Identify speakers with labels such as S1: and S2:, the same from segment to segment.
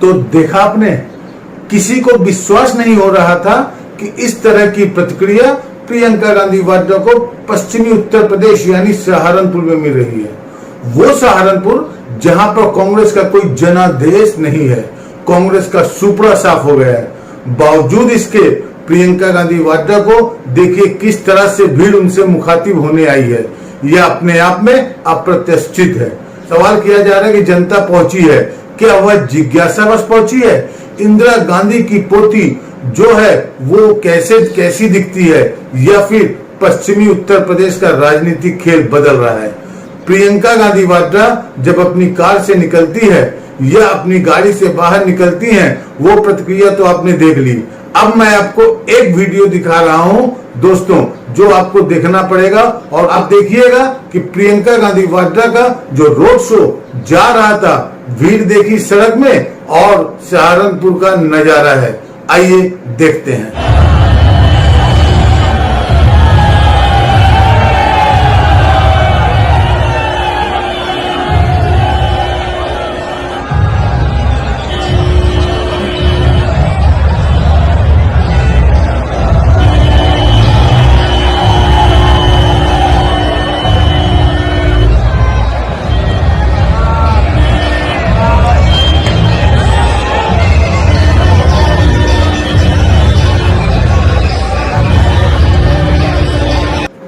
S1: तो देखा आपने, किसी को विश्वास नहीं हो रहा था कि इस तरह की प्रतिक्रिया प्रियंका गांधी वाड्रा को पश्चिमी उत्तर प्रदेश यानी सहारनपुर में मिल रही है। वो सहारनपुर जहां पर कांग्रेस का कोई जनादेश नहीं है, कांग्रेस का सुपड़ा साफ हो गया है। बावजूद इसके प्रियंका गांधी वाड्रा को देखिए किस तरह से भीड़ उनसे मुखातिब होने आई है। यह अपने आप में अप्रत्याशित है। सवाल किया जा रहा है कि जनता पहुंची है, क्या वह जिज्ञासावश पहुंची है? इंदिरा गांधी की पोती जो है वो कैसी दिखती है, या फिर पश्चिमी उत्तर प्रदेश का राजनीतिक खेल बदल रहा है? प्रियंका गांधी वाड्रा जब अपनी कार से निकलती है या अपनी गाड़ी से बाहर निकलती हैं, वो प्रतिक्रिया तो आपने देख ली। अब मैं आपको एक वीडियो दिखा रहा हूं दोस्तों, जो आपको देखना पड़ेगा और आप देखिएगा कि प्रियंका गांधी वाड्रा का जो रोड शो जा रहा था, भीड़ देखी सड़क में और सहारनपुर का नजारा है। आइए देखते हैं।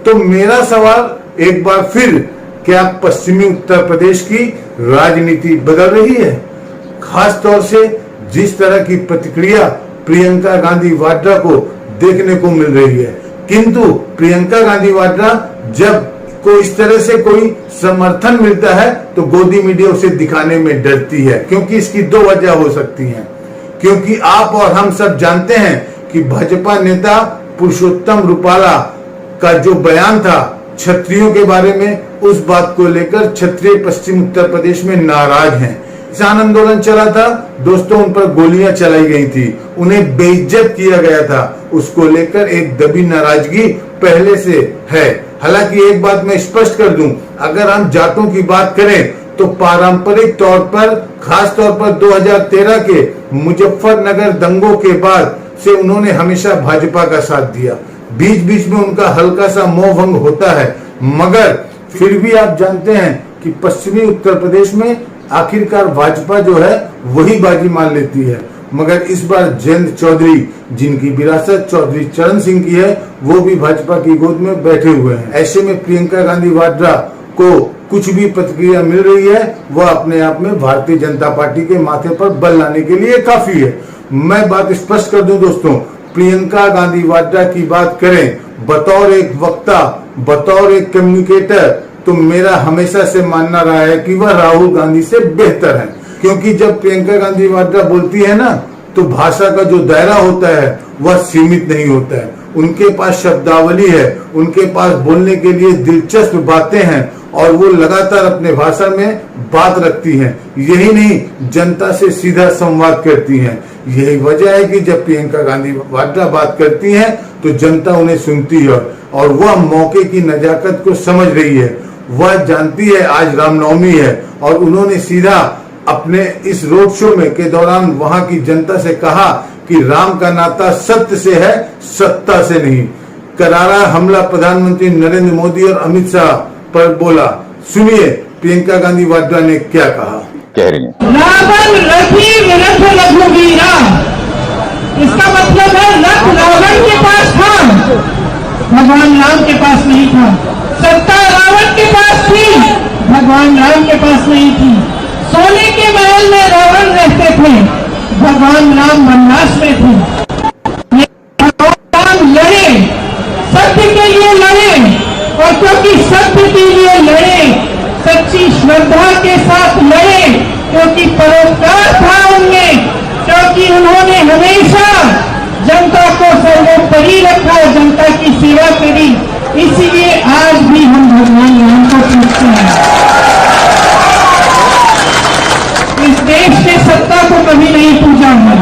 S1: तो मेरा सवाल एक बार फिर, क्या पश्चिमी उत्तर प्रदेश की राजनीति बदल रही है? खास तौर से जिस तरह की प्रतिक्रिया प्रियंका गांधी वाड्रा को देखने को मिल रही है, किंतु प्रियंका गांधी वाड्रा जब को इस तरह से कोई समर्थन मिलता है तो गोदी मीडिया उसे दिखाने में डरती है, क्योंकि इसकी दो वजह हो सकती हैं। क्योंकि आप और हम सब जानते हैं कि भाजपा नेता पुरुषोत्तम रूपाला का जो बयान था क्षत्रियों के बारे में, उस बात को लेकर क्षत्रिय पश्चिम उत्तर प्रदेश में नाराज हैं। किसान आंदोलन चला था दोस्तों, उन पर गोलियां चलाई गई थी, उन्हें बेइज्जत किया गया था, उसको लेकर एक दबी नाराजगी पहले से है। हालांकि एक बात मैं स्पष्ट कर दूं, अगर हम जातों की बात करें तो पारंपरिक तौर पर, खास तौर पर 2013 के मुजफ्फरनगर दंगों के बाद से उन्होंने हमेशा भाजपा का साथ दिया। बीच बीच में उनका हल्का सा मोह भंग होता है, मगर फिर भी आप जानते हैं कि पश्चिमी उत्तर प्रदेश में आखिरकार भाजपा जो है वही बाजी मान लेती है। मगर इस बार जयंत चौधरी, जिनकी विरासत चौधरी चरण सिंह की है, वो भी भाजपा की गोद में बैठे हुए हैं। ऐसे में प्रियंका गांधी वाड्रा को कुछ भी प्रतिक्रिया मिल रही है, वह अपने आप में भारतीय जनता पार्टी के माथे पर बल लाने के लिए काफी है। मैं बात स्पष्ट कर दूं दोस्तों, प्रियंका गांधी वाड्रा की बात करें बतौर एक वक्ता, बतौर एक कम्युनिकेटर, तो मेरा हमेशा से मानना रहा है कि वह राहुल गांधी से बेहतर है। क्योंकि जब प्रियंका गांधी वाड्रा बोलती है ना, तो भाषा का जो दायरा होता है वह सीमित नहीं होता है। उनके पास शब्दावली है, उनके पास बोलने के लिए दिलचस्प बातें हैं और वो लगातार अपने भाषण में बात रखती हैं। यही नहीं, जनता से सीधा संवाद करती हैं। यही वजह है कि जब प्रियंका गांधी वाड्रा बात करती हैं तो जनता उन्हें सुनती है और वह मौके की नजाकत को समझ रही है। वह जानती है आज रामनवमी है और उन्होंने सीधा अपने इस रोड शो में के दौरान वहां की जनता से कहा कि राम का नाता सत्य से है, सत्ता से नहीं। करारा हमला प्रधानमंत्री नरेंद्र मोदी और अमित शाह पर बोला। सुनिए प्रियंका गांधी वाड्रा ने क्या कहा।
S2: कह रही है
S3: रावण रथी विरथ रघुवीरा, इसका मतलब है रथ रावण के पास था, भगवान राम के पास नहीं था। सत्ता रावण के पास थी, भगवान राम के पास नहीं थी। सोने के महल में रावण रहते थे, भगवान राम वनवास में थे। भगवान राम लड़े, सत्य के लिए लड़े, और क्योंकि सत्य के लिए लड़े, सच्ची श्रद्धा के साथ लड़े, क्योंकि परोपकार था उनमें, क्योंकि उन्होंने हमेशा जनता को सर्वोपरि रखा, जनता की सेवा करी। इसीलिए आज भी हम भगवान राम को पूजते हैं। इस देश ने सत्ता को कभी नहीं पूजा है,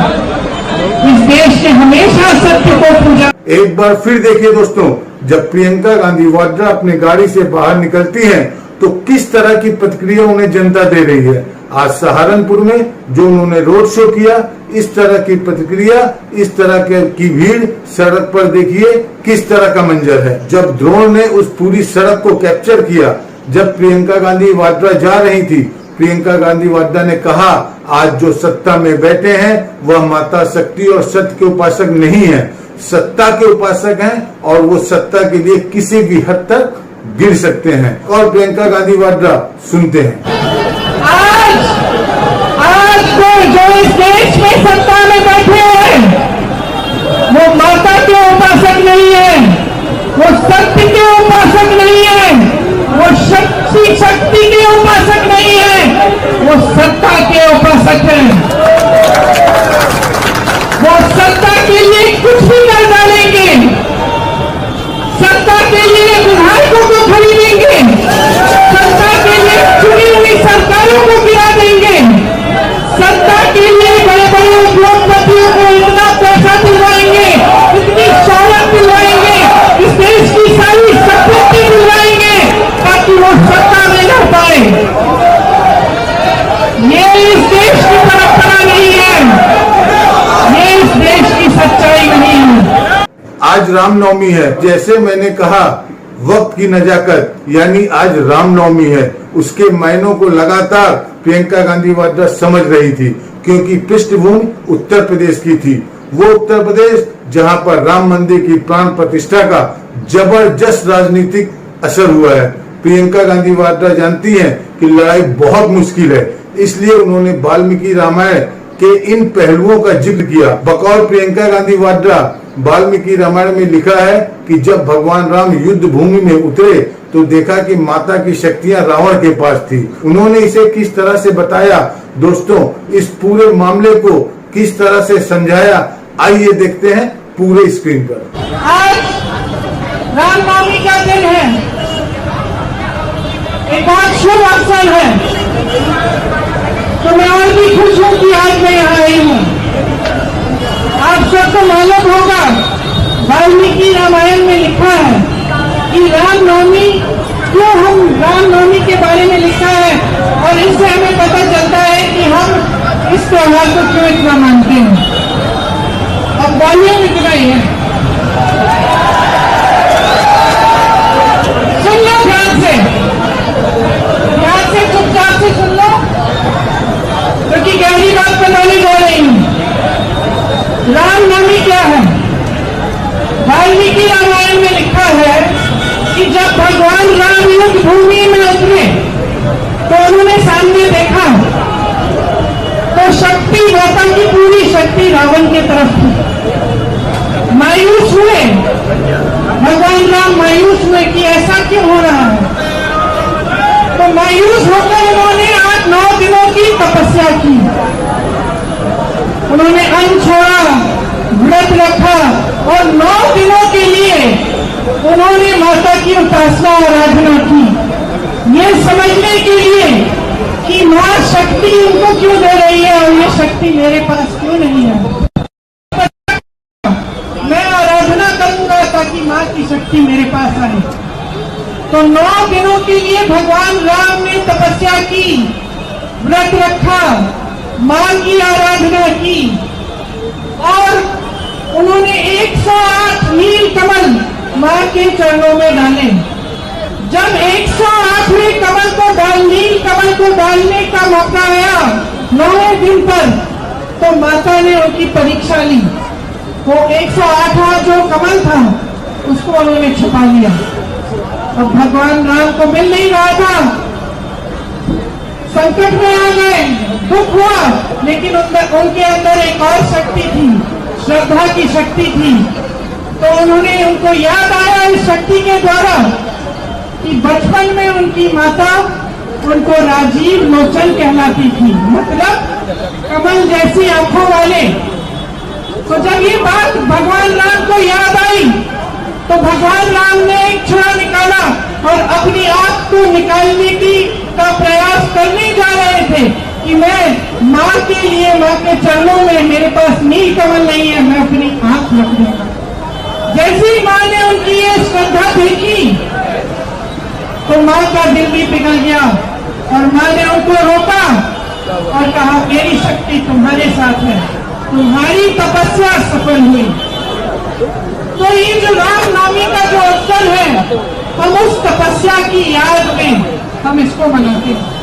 S3: इस देश ने हमेशा सत्य को पूजा।
S1: एक बार फिर देखिए दोस्तों, जब प्रियंका गांधी वाड्रा अपनी गाड़ी से बाहर निकलती हैं तो किस तरह की प्रतिक्रिया उन्हें जनता दे रही है। आज सहारनपुर में जो उन्होंने रोड शो किया, इस तरह की प्रतिक्रिया, इस तरह की भीड़ सड़क पर देखिए किस तरह का मंजर है। जब ड्रोन ने उस पूरी सड़क को कैप्चर किया, जब प्रियंका गांधी वाड्रा जा रही थी, प्रियंका गांधी वाड्रा ने कहा आज जो सत्ता में बैठे हैं वह माता शक्ति और सत्य के उपासक नहीं है, सत्ता के उपासक हैं और वो सत्ता के लिए किसी भी हद तक गिर सकते हैं। और प्रियंका गांधी वाड्रा सुनते हैं।
S3: आज तो जो इस देश में सत्ता में बैठे हैं वो माता के उपासक नहीं है, वो सत्य के उपासक नहीं है, वो शक्ति के उपासक नहीं है, वो सत्ता के उपासक है। वो सत्ता के लिए कुछ भी कर डालेंगे, सत्ता के लिए विधायकों को खरीदेंगे, सत्ता के लिए चुनी हुई सरकारों को गिरा देंगे, सत्ता के लिए बड़े बड़े उद्योगपतियों को इतना पैसा दिलवाएंगे, इतनी शौहरत दिलवाएंगे, इस देश की सारी संपत्ति दिलवाएंगे ताकि वो सत्ता में रह पाए। ये इस देश की परंपरा नहीं है, ये इस देश की सच्चाई नहीं है।
S1: आज रामनवमी है, जैसे मैंने कहा वक्त की नजाकत, यानी आज रामनवमी है, उसके मायनों को लगातार प्रियंका गांधी वाड्रा समझ रही थी, क्योंकि पृष्ठभूमि उत्तर प्रदेश की थी। वो उत्तर प्रदेश जहां पर राम मंदिर की प्राण प्रतिष्ठा का जबरदस्त राजनीतिक असर हुआ है। प्रियंका गांधी वाड्रा जानती हैं कि लड़ाई बहुत मुश्किल है, इसलिए उन्होंने वाल्मीकि रामायण के इन पहलुओं का जिक्र किया। बकौल प्रियंका गांधी वाड्रा वाल्मीकि रामायण में लिखा है कि जब भगवान राम युद्ध भूमि में उतरे तो देखा कि माता की शक्तियां रावण के पास थी। उन्होंने इसे किस तरह से बताया, दोस्तों इस पूरे मामले को किस तरह से समझाया, आइए देखते हैं पूरे स्क्रीन पर।
S3: आज रामनवमी का दिन है, एक बहुत शुभ अवसर है, तो मैं और भी खुश हूँ कि आज मैं यहाँ आई हूँ। आप सबको मालूम होगा वाल्मीकि रामायण में लिखा है कि रामनवमी क्यों, हम रामनवमी के बारे में लिखा है और इससे हमें पता चलता है कि हम इस त्योहार को क्यों इतना मानते हैं। अब वॉल्यूम इतना ही है, सुन लो ध्यान से चुपचाप से सुन लो, क्योंकि गहरी बात बताने जा रही हूँ। रामनवमी क्या है? वाल्मीकि रामायण में लिखा है कि जब भगवान राम युद्ध भूमि में उतरे तो उन्होंने सामने देखा तो शक्ति, माता की पूरी शक्ति रावण की तरफ थी। मायूस हुए भगवान राम, मायूस हुए कि ऐसा क्यों हो रहा है। तो मायूस होकर उन्होंने 8-9 दिनों की तपस्या की, उन्होंने अन्न छोड़ा, व्रत रखा और 9 दिनों के लिए उन्होंने माता की उपासना आराधना की, ये समझने के लिए कि माँ शक्ति उनको क्यों दे रही है और ये शक्ति मेरे पास क्यों नहीं है। मैं आराधना करूंगा ताकि माँ की शक्ति मेरे पास आए। तो 9 दिनों के लिए भगवान राम ने तपस्या की, व्रत रखा, माँ की आराधना की और उन्होंने 108 नील कमल माँ के चरणों में डाले। जब 108वें कमल को नील कमल को डालने का मौका आया 9वें दिन पर, तो माता ने उनकी परीक्षा ली। वो 108वां जो कमल था उसको उन्होंने छुपा लिया। अब भगवान राम को मिल नहीं रहा था, संकट में आ गए, दुख हुआ, लेकिन उनके अंदर एक और शक्ति थी, श्रद्धा की शक्ति थी। तो उन्होंने, उनको याद आया इस शक्ति के द्वारा कि बचपन में उनकी माता उनको राजीव लोचन कहलाती थी, मतलब कमल जैसी आंखों वाले। तो जब ये बात भगवान राम को याद आई तो भगवान राम ने एक छुरा निकाला और अपनी आंख को निकालने का प्रयास करने जा रहे थे कि मैं माँ के लिए, माँ के चरणों में, मेरे पास नील कमल नहीं है, मैं अपनी आंख रख दूंगा। जैसी माँ ने उनकी ये श्रद्धा देखी तो माँ का दिल भी पिघल गया और माँ ने उनको रोका और कहा मेरी शक्ति तुम्हारे साथ है, तुम्हारी तपस्या सफल हुई। तो ये जो रामनवमी का जो अवसर है, हम उस तपस्या की याद में हम इसको मनाते हैं।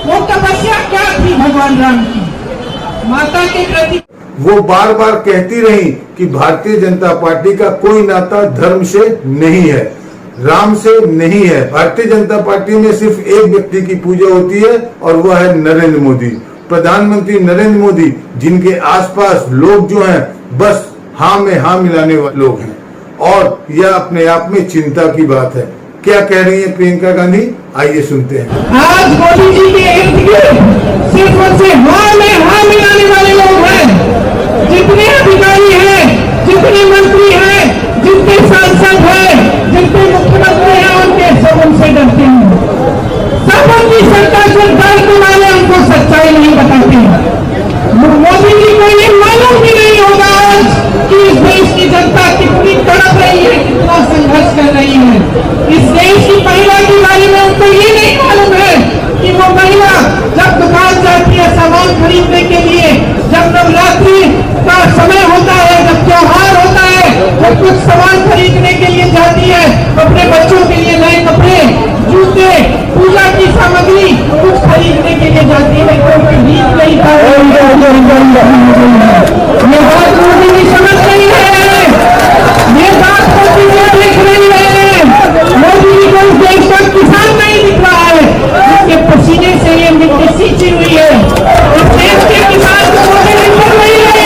S3: वो तपस्या क्या थी भगवान राम की? माता के प्रति
S1: वो बार बार कहती रही कि भारतीय जनता पार्टी का कोई नाता धर्म से नहीं है, राम से नहीं है। भारतीय जनता पार्टी में सिर्फ एक व्यक्ति की पूजा होती है और वह है नरेंद्र मोदी, प्रधानमंत्री नरेंद्र मोदी, जिनके आसपास लोग जो हैं बस हाँ में हाँ मिलाने वाले लोग हैं। और यह अपने आप में चिंता की बात है। क्या कह रही है प्रियंका गांधी, आइए सुनते हैं।
S3: आज मोदी जी के इर्द गिर्द सिर्फ उनसे हाँ में हाँ मिलाने वाले लोग हैं। जितने अधिकारी हैं, जितने मंत्री हैं, जितने सांसद हैं, जितने मुख्यमंत्री हैं, उनके सब उनसे डरते हैं। सब उनकी सरकार से डर के मारे उनको सच्चाई नहीं बताते हैं। मोदी जी को ये मालूम भी नहीं होगा आज कि इस देश की जनता कितनी तड़प रही है, कितना संघर्ष कर रही है। इस देश की महिला के बारे में उनको ये नहीं मालूम है कि वो महिला जब दुकान जाती है सामान खरीदने के लिए, जब नवरात्रि का समय होता है, जब त्योहार होता है, जब कुछ सामान खरीदने के लिए जाती है, अपने बच्चों के लिए नए कपड़े, जूते, पूजा की सामग्री कुछ खरीदने के लिए जाती है, तो खरीद नहीं पा रही है। ये बात मोदी जी समझ रही है, ये बात मोदी जी देख रही है। मोदी जी को इस देश का किसान नहीं दिख रहा है, जिसके पसीने से ये मिट्टी सींची हुई है। इस देश के किसान को मोदी जी कर रही है।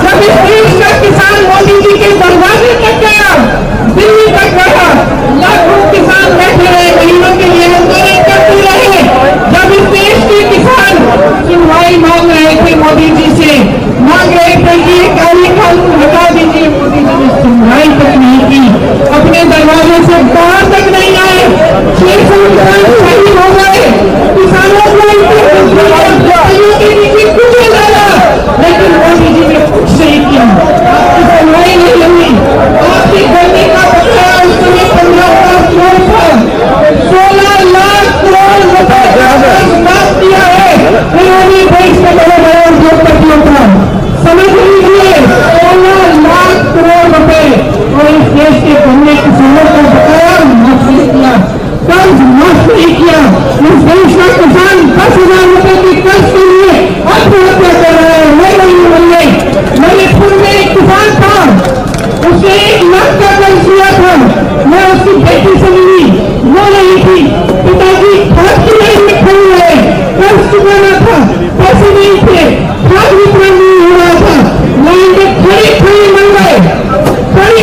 S3: जब इस देश का किसान मोदी जी के दरवाजे तक गया, दिल्ली तक गया, लाखों किसान बैठे रहे, महीनों के लिए आंदोलन करते रहे। जब इस देश के किसान सुनवाई मांग रहे थे मोदी जी से, मांग रहे थे कि ये काली कानून हटा दीजिए, मोदी जी ने सुनवाई तक नहीं की, अपने दरवाजे से बाहर तक नहीं आए। 600 किसान शहीद हो गए, किसानों को के नीचे कुछ डाला, लेकिन मोदी जी ने कुछ नहीं किया। आपकी सुनवाई नहीं हुई। आपकी गर्मी का बकाया उस समय 15 लाख करोड़ था, 16 लाख करोड़ रुपए माफ किया है इन्होंने देश के बड़े बड़े उद्योगपतियों का। समझ लीजिए 16 लाख करोड़ रुपए, और इस देश के गन्ने किसानों को बकाया माफ नहीं किया, कर्ज माफ नहीं किया। इस देश का किसान 10,000 रुपए के कर्ज के लिए आत्महत्या कर रहा है। मणिपुर में एक किसान था, उसने 1 लाख का कर्ज लिया था। मैं उसकी बेटी से मिली, वो नहीं थी, पिताजी खाद की लाइन में खड़े हुए, कर्ज चुकाना था, पैसे नहीं थे, खाद वितरण नहीं हो रहा था, लाइन में खड़ी मर गए,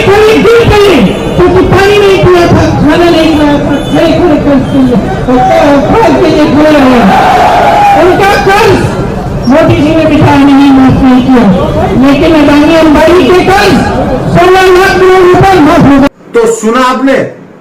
S3: खड़ी गिर गई, क्योंकि पानी नहीं पिया था, खाना नहीं खाया था, खड़े कर्ज के लिए खाद के लिए खड़े रहे। उनका कर्ज मोदी जी ने बिठाया नहीं, माफ नहीं किया, लेकिन अडानी अंबानी के कर्ज 16 लाख करोड़ रुपए माफ हो गए।
S1: तो सुना आपने,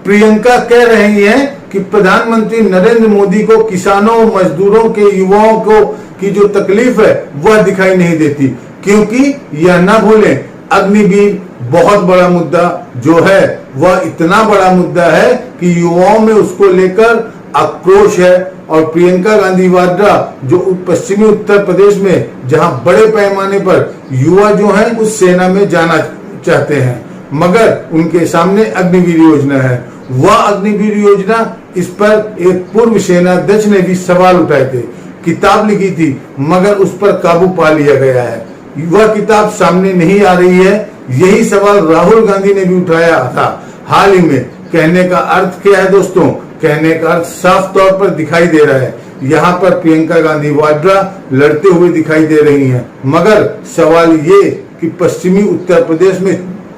S1: प्रियंका कह रही हैं कि प्रधानमंत्री नरेंद्र मोदी को किसानों, मजदूरों के, युवाओं को की जो तकलीफ है वह दिखाई नहीं देती, क्योंकि यह ना भूलें अग्निवीर बहुत बड़ा मुद्दा जो है वह इतना बड़ा मुद्दा है कि युवाओं में उसको लेकर आक्रोश है। और प्रियंका गांधी वाड्रा जो पश्चिमी उत्तर प्रदेश में जहां बड़े पैमाने पर युवा जो हैं उस सेना में जाना चाहते हैं, मगर उनके सामने अग्निवीर योजना है। वह अग्निवीर योजना, इस पर एक पूर्व सेनाध्यक्ष ने भी सवाल उठाए थे, किताब लिखी थी, मगर उस पर काबू पा लिया गया है। वह किताब सामने नहीं आ रही है। यही सवाल राहुल गांधी ने भी उठाया था हाल ही में। कहने का अर्थ क्या है दोस्तों? कहने का अर्थ साफ तौर पर दिखाई दे रहा है। यहाँ पर प्रियंका गांधी वाड्रा लड़ते हुए दिखाई दे रही हैं, मगर सवाल ये कि पश्चिमी उत्तर प्रदेश में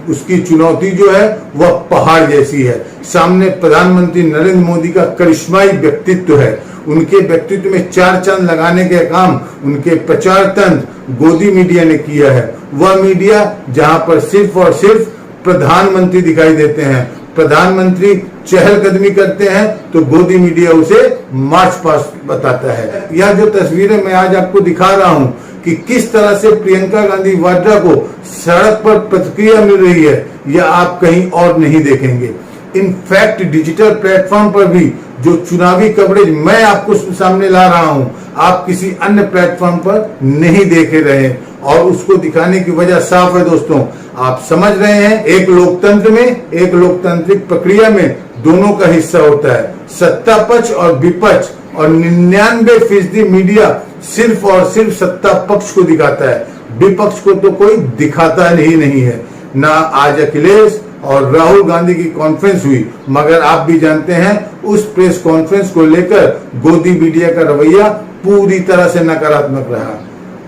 S1: उसकी चुनौती जो है वह पहाड़ जैसी है। सामने प्रधानमंत्री नरेंद्र मोदी का करिश्माई व्यक्तित्व है। उनके व्यक्तित्व में 4 चांद लगाने के काम उनके प्रचार तंत्र गोदी मीडिया ने किया है। वह मीडिया जहां पर सिर्फ और सिर्फ प्रधानमंत्री दिखाई देते हैं, प्रधानमंत्री चहलकदमी करते हैं तो गोदी मीडिया उसे मार्च पास्ट बताता है। यह जो तस्वीरें मैं आज आपको दिखा रहा हूं कि किस तरह से प्रियंका गांधी वाड्रा को सड़क पर प्रतिक्रिया मिल रही है, यह आप कहीं और नहीं देखेंगे। इनफैक्ट डिजिटल प्लेटफॉर्म पर भी जो चुनावी कवरेज मैं आपको सामने ला रहा हूं, आप किसी अन्य प्लेटफॉर्म पर नहीं देख रहे हैं। और उसको दिखाने की वजह साफ है दोस्तों, आप समझ रहे हैं, एक लोकतंत्र में, एक लोकतांत्रिक प्रक्रिया में दोनों का हिस्सा होता है, सत्ता पक्ष और विपक्ष। और 99% मीडिया सिर्फ और सिर्फ सत्ता पक्ष को दिखाता है, विपक्ष को तो कोई दिखाता ही नहीं है। ना आज अखिलेश और राहुल गांधी की कॉन्फ्रेंस हुई, मगर आप भी जानते हैं उस प्रेस कॉन्फ्रेंस को लेकर गोदी मीडिया का रवैया पूरी तरह से नकारात्मक रहा।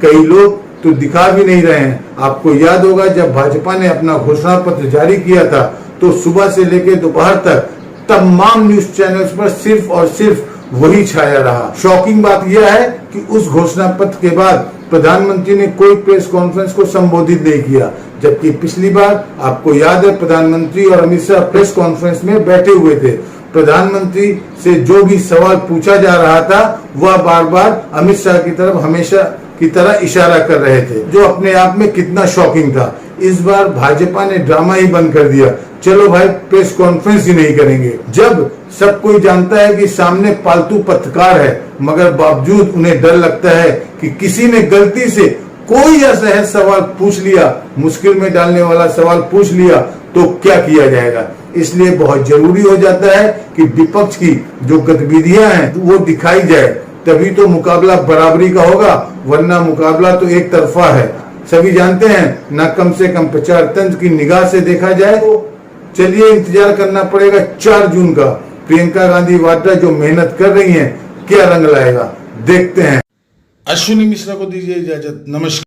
S1: कई लोग तो दिखा भी नहीं रहे हैं। आपको याद होगा जब भाजपा ने अपना घोषणा पत्र जारी किया था तो सुबह से लेकर दोपहर तक तमाम न्यूज चैनल्स पर सिर्फ और सिर्फ वही छाया रहा। शॉकिंग बात यह है कि उस घोषणा पत्र के बाद प्रधानमंत्री ने कोई प्रेस कॉन्फ्रेंस को संबोधित नहीं किया, जबकि पिछली बार आपको याद है प्रधानमंत्री और अमित शाह प्रेस कॉन्फ्रेंस में बैठे हुए थे। प्रधानमंत्री से जो भी सवाल पूछा जा रहा था वह बार बार अमित शाह की तरफ हमेशा की तरह इशारा कर रहे थे, जो अपने आप में कितना शॉकिंग था। इस बार भाजपा ने ड्रामा ही बंद कर दिया, चलो भाई प्रेस कॉन्फ्रेंस ही नहीं करेंगे। जब सब कोई जानता है कि सामने पालतू पत्रकार है, मगर बावजूद उन्हें डर लगता है कि किसी ने गलती से कोई असहज सवाल पूछ लिया, मुश्किल में डालने वाला सवाल पूछ लिया तो क्या किया जाएगा। इसलिए बहुत जरूरी हो जाता है कि विपक्ष की जो गतिविधियां हैं वो दिखाई जाए, तभी तो मुकाबला बराबरी का होगा, वरना मुकाबला तो एक तरफा है। सभी जानते हैं ना, कम से कम प्रचार तंत्र की निगाह से देखा जाए तो चलिए इंतजार करना पड़ेगा 4 जून का। प्रियंका गांधी वाड्रा जो मेहनत कर रही हैं, क्या रंग लाएगा, देखते हैं। अश्विनी मिश्रा को दीजिए इजाजत, नमस्कार।